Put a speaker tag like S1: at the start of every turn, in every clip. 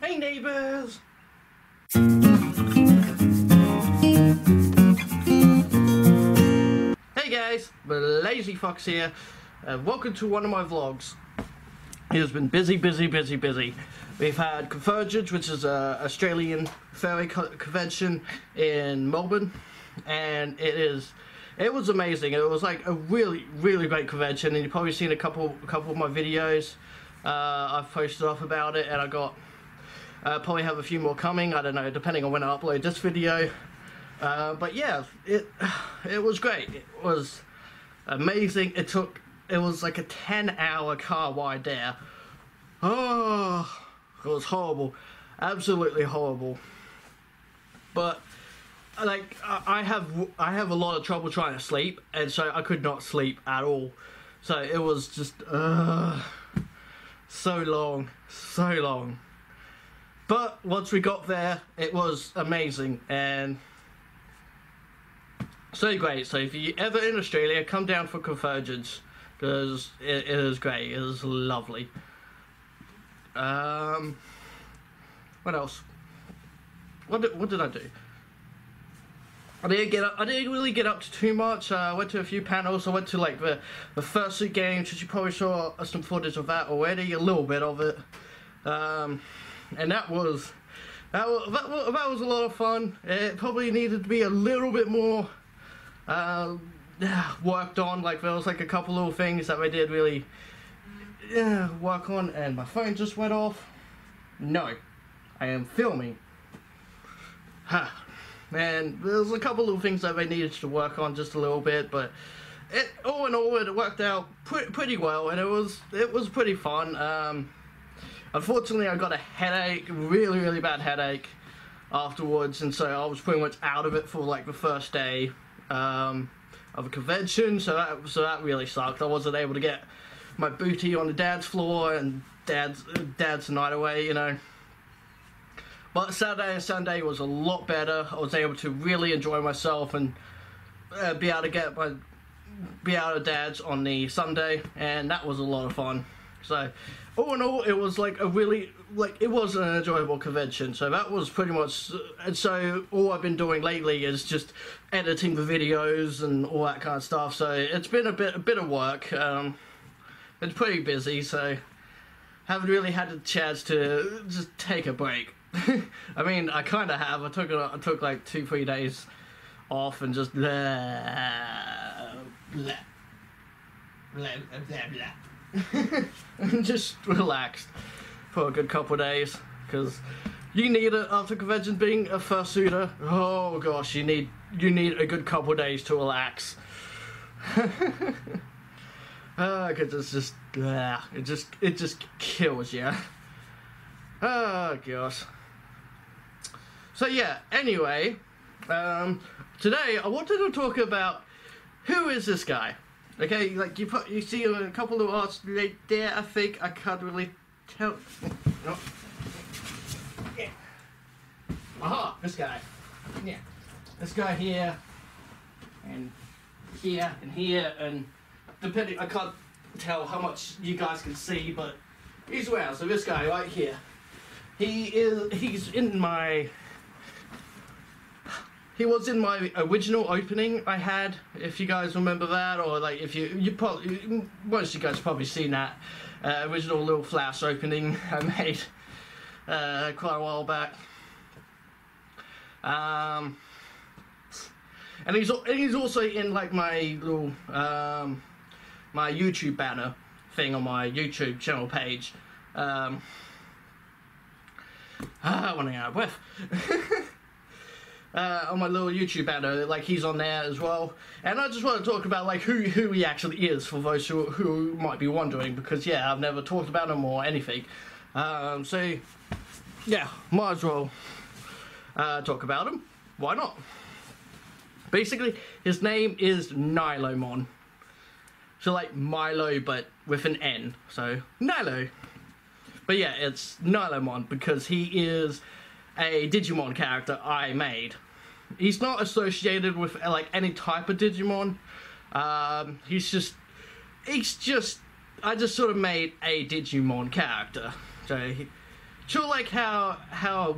S1: Hey neighbors! Hey guys, Blazie Fox here. Welcome to one of my vlogs. It has been busy. We've had Convergence, which is a Australian fairy convention in Melbourne, and it was amazing. It was like a really great convention, and you've probably seen a couple of my videos I've posted off about it, and I got probably have a few more coming. I don't know, depending on when I upload this video. But yeah, it was great. It was amazing. It was like a 10-hour car ride there. Oh, it was horrible, absolutely horrible. But like I have a lot of trouble trying to sleep, and so I could not sleep at all. So it was just so long. But once we got there, it was amazing and so great. So if you're ever in Australia, come down for Convergence, because it is great. It is lovely. What else? What did I do? I didn't really get up to too much. I went to a few panels. I went to like the fursuit games, which you probably saw some footage of that already, a little bit of it. And that was a lot of fun. It probably needed to be a little bit more worked on. Like there was like a couple little things that I did really work on, and my phone just went off. No, I am filming. And there's a couple little things that I needed to work on just a little bit, but all in all it worked out pretty well, and it was pretty fun. Unfortunately, I got a headache, really bad headache afterwards, and so I was pretty much out of it for like the first day of a convention. So that really sucked. I wasn't able to get my booty on the dance floor and dance the night away, you know. But Saturday and Sunday was a lot better. I was able to really enjoy myself and be able to dance on the Sunday, and that was a lot of fun. So all in all, it was like it was an enjoyable convention. So that was pretty much, and so all I've been doing lately is just editing the videos and all that kind of stuff. So it's been a bit of work. It's pretty busy, so haven't really had a chance to just take a break. I mean, I kind of have. I took like 2-3 days off and just and just relaxed for a good couple of days, because you need it after convention. Being a fursuiter, oh gosh, you need a good couple of days to relax. Because it just kills you. Oh gosh. So yeah, anyway, today I wanted to talk about who is this guy. Okay, like you see a couple of arts right there. I think I can't really tell. No. Yeah. Aha, this guy. Yeah, this guy here, and here, and depending, I can't tell how much you guys can see, but he's around. So this guy right here, he's in my. He was in my original opening I had, if you guys remember that, or like if you probably, most of you guys probably seen that original little flash opening I made quite a while back. And he's also in like my little my YouTube banner thing on my YouTube channel page. I'm running out of breath. On my little YouTube banner, like he's on there as well, and I just want to talk about like who he actually is, for those who might be wondering, because yeah, I've never talked about him or anything. So yeah, might as well talk about him. Why not? Basically, his name is Nilomon. So like Milo, but with an N. So Nilo. But yeah, it's Nilomon because he is a Digimon character I made. He's not associated with like any type of Digimon. He's just I just sort of made a Digimon character. So sure, like how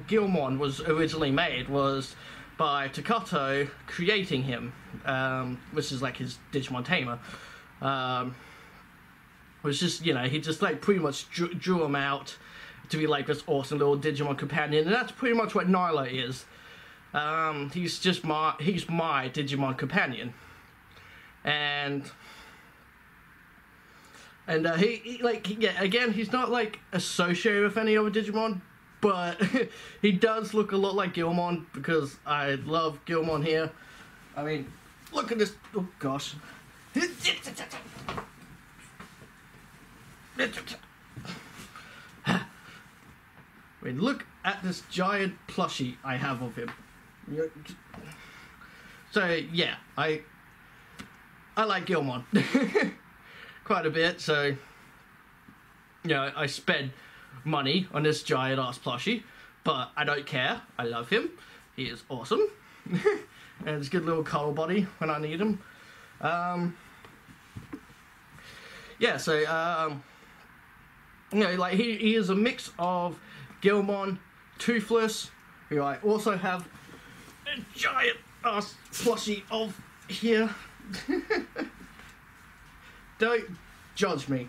S1: Nilomon was originally made was by Takato creating him, which is like his Digimon tamer. Was just, you know, he just like pretty much drew him out to be like this awesome little Digimon companion, and that's pretty much what Nilo is. He's my Digimon companion, and again, he's not like associated with any other Digimon, but he does look a lot like Nilomon because I love Nilomon here. I mean, look at this. Oh gosh. I mean, look at this giant plushie I have of him. So yeah, I like Nilomon quite a bit. So you know, I spend money on this giant ass plushie, but I don't care. I love him. He is awesome, and it's a good little color body when I need him. Yeah, so you know, like he is a mix of Nilomon, Toothless, who I also have a giant ass plushie of here. Don't judge me.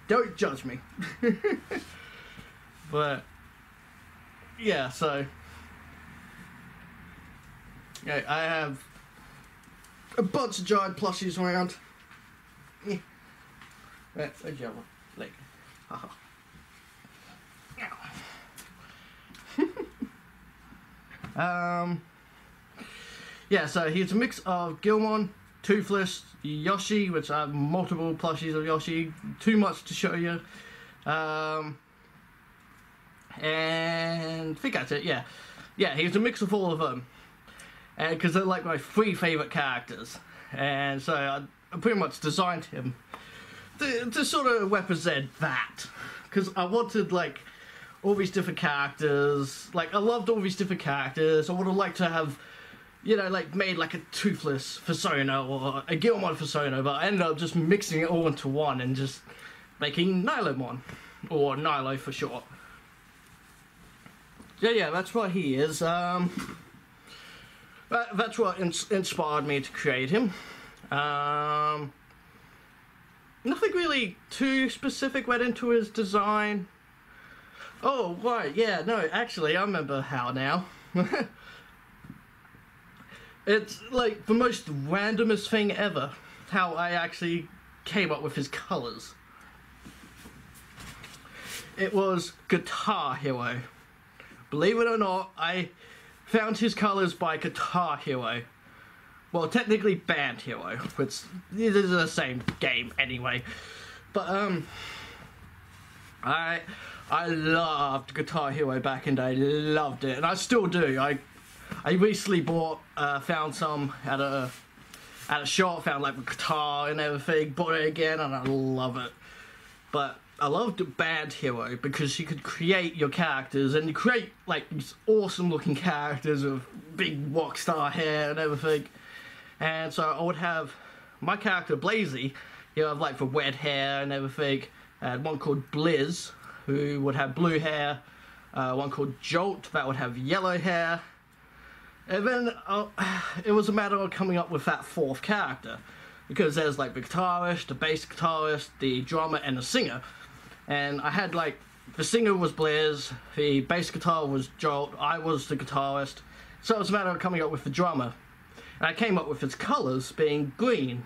S1: Don't judge me. But yeah, so yeah, I have a bunch of giant plushies around. Yeah. Where's the other leg? Haha. Yeah, so he's a mix of Nilomon, Toothless, Yoshi, which I have multiple plushies of Yoshi, too much to show you. And I think that's it, yeah. Yeah, he's a mix of all of them. And because they're like my 3 favourite characters. And so I pretty much designed him to sort of represent that. Because I wanted like all these different characters. Like I loved all these different characters. I would have liked to have, you know, like made like a Toothless persona or a Nilomon persona, but I ended up just mixing it all into one and just making Nilomon, or Nilo for short. Yeah, that's what he is. That's what inspired me to create him. Nothing really too specific went into his design. Oh, right, yeah, no, actually, I remember how now. It's like the most randomest thing ever, how I actually came up with his colours. It was Guitar Hero. Believe it or not, I found his colours by Guitar Hero. Well, technically Band Hero, which is the same game anyway. But I loved Guitar Hero back in the day. Loved it, and I still do. I recently found some at a shop, found like a guitar and everything, bought it again, and I love it. But I loved Band Hero because you could create your characters, and you create like these awesome looking characters with big rock star hair and everything. And so I would have my character Blazie, he'll have like the red hair and everything, and one called Blaze, who would have blue hair, one called Jolt, that would have yellow hair. And then it was a matter of coming up with that 4th character, because there's like the guitarist, the bass guitarist, the drummer, and the singer. And I had like, the singer was Blaze, the bass guitar was Jolt, I was the guitarist. So it was a matter of coming up with the drummer. And I came up with his colours being green.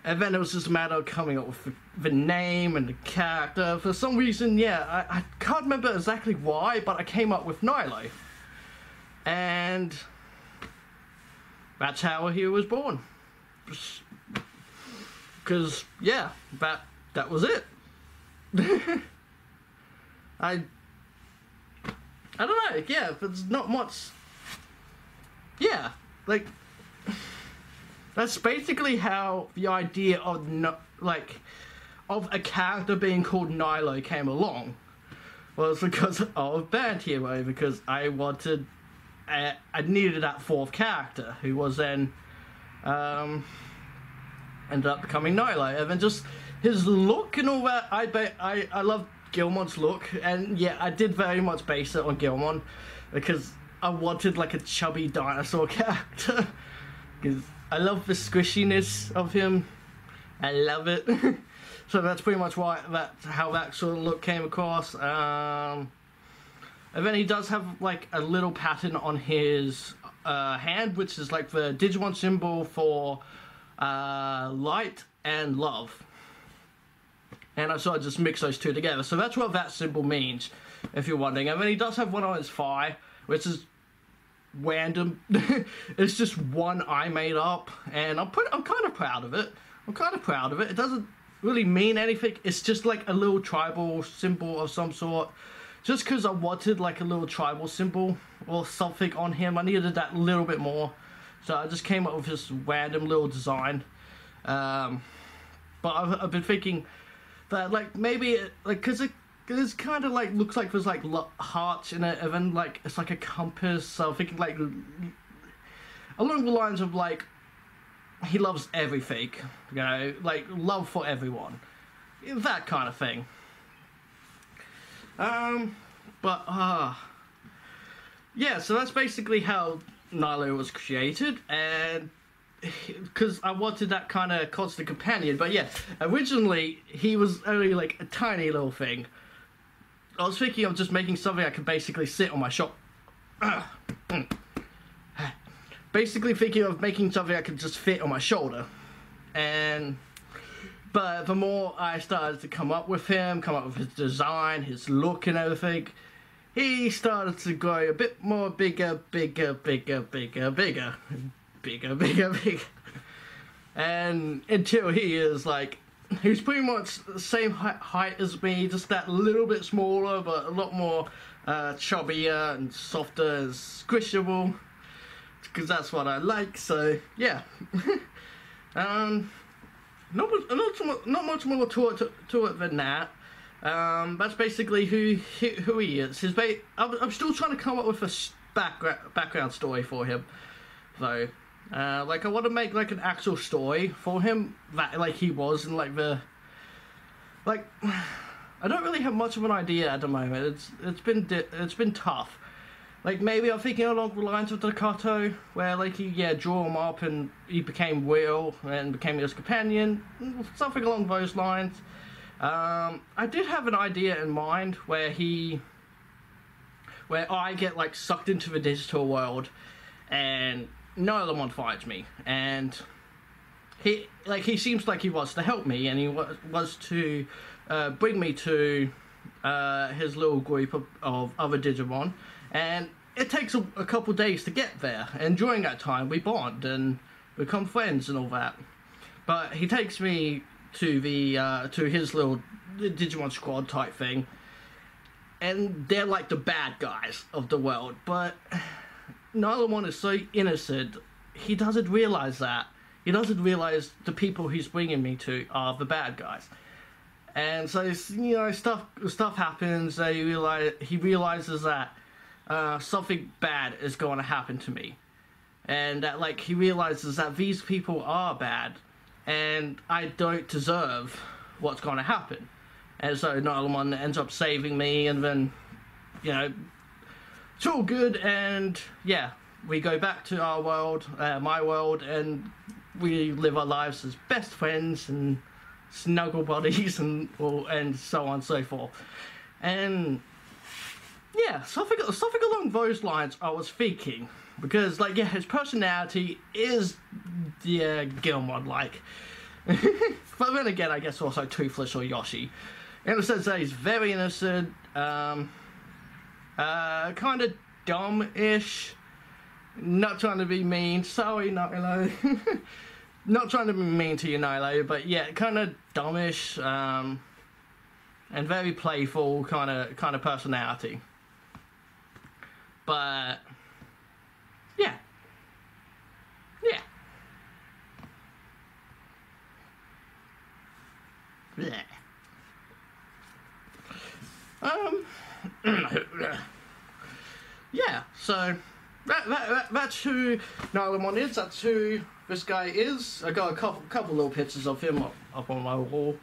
S1: And then it was just a matter of coming up with the name and the character. For some reason, yeah, I can't remember exactly why, but I came up with Nilo. And that's how he was born. Because, yeah, that was it. I don't know, yeah, there's not much. Yeah, like, that's basically how the idea of, of a character being called Nilo came along. Was because of Band Hero, because I wanted, I needed that 4th character, who was then, ended up becoming Nilo. And then just his look and all that, I love Gilmon's look, and yeah, I did very much base it on Gilmon because I wanted like a chubby dinosaur character because I love the squishiness of him. I love it. So that's pretty much how that sort of look came across. And then he does have like a little pattern on his hand, which is like the Digimon symbol for light and love. And I sort of just mix those two together. So that's what that symbol means, if you're wondering. And then he does have one on his thigh, which is random. It's just one I made up, and I'm kind of proud of it. It doesn't really mean anything. It's just like a little tribal symbol of some sort. Just because I wanted like a little tribal symbol or something on him, I needed that little bit more. So I just came up with this random little design. But I've been thinking that like maybe like because it's kind of like looks like there's like hearts in it, and then like it's like a compass. So I'm thinking like along the lines of like he loves everything, you know, like love for everyone, that kind of thing. Yeah, so that's basically how Nilo was created, and because I wanted that kind of constant companion. But yeah, originally he was only like a tiny little thing. I was thinking of just making something I could basically sit on my shoulder. Basically thinking of making something I could just fit on my shoulder. But the more I started to come up with his design, his look and everything, he started to grow a bit more bigger. And until he is like, he's pretty much the same height as me, just that little bit smaller, but a lot more chubbier and softer and squishable, because that's what I like. So yeah. Not much more to it than that. That's basically who he is. I'm still trying to come up with a background story for him, though. Like I want to make like an actual story for him that like he was in like the like. I don't really have much of an idea at the moment. It's been tough. Like maybe I'm thinking along the lines of Takato, where like he drew him up and he became real and became his companion, something along those lines. I did have an idea in mind where I get like sucked into the digital world, and Nilomon finds me, and he seems like he wants to help me, and he was to bring me to his little group of other Digimon. And it takes a couple days to get there, and during that time we bond and become friends and all that. But he takes me to to his little Digimon squad type thing, and they're like the bad guys of the world. But Nilomon is so innocent, he doesn't realize that. He doesn't realize the people he's bringing me to are the bad guys. And so, you know, stuff happens. He realizes that something bad is going to happen to me, and that like he realizes that these people are bad, and I don't deserve what's going to happen. And so Nilomon ends up saving me, and then, you know, it's all good, and yeah, we go back to our world, my world, and we live our lives as best friends and snuggle buddies and so on and so forth. And yeah, something along those lines I was thinking, because like yeah, his personality is Gilmon like. But then again, I guess also Toothless or Yoshi, in the sense that he's very innocent, kind of dumb-ish, not trying to be mean. Sorry, Nilo. Not trying to be mean to you, Nilo, but yeah, kind of dumbish, and very playful kind of personality. But yeah. Yeah. Yeah, so that's who Nilomon is. That's who this guy is. I got a couple little pictures of him up on my wall.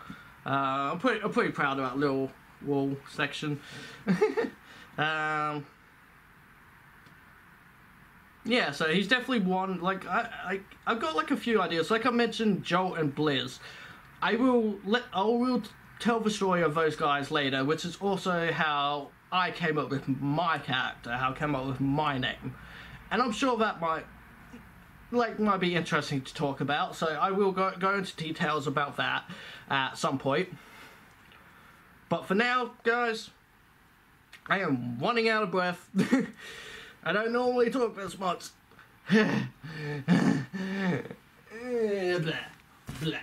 S1: I'm pretty proud of that little wall section. Yeah, so he's definitely one. Like I've got like a few ideas. Like I mentioned, Jolt and Blizz. I will tell the story of those guys later, which is also how I came up with my character, how I came up with my name, and I'm sure that might be interesting to talk about. So I will go into details about that at some point. But for now, guys, I am running out of breath. I don't normally talk this much. Blah, blah.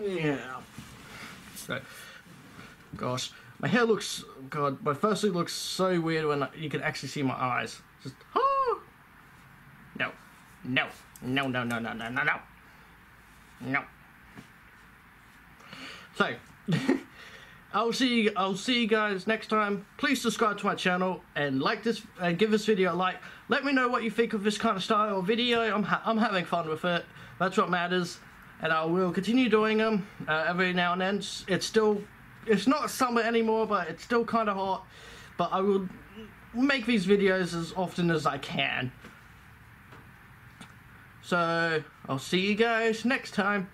S1: Yeah. So, gosh, my hair looks, God, my face looks so weird when you can actually see my eyes. Just, oh! No. No. No, no, no, no, no, no, no. No. So, I'll see you guys next time. Please subscribe to my channel and like this and give this video a like. Let me know what you think of this kind of style of video. I'm having fun with it. That's what matters. And I will continue doing them every now and then. It's not summer anymore, but it's still kind of hot. But I will make these videos as often as I can. So I'll see you guys next time.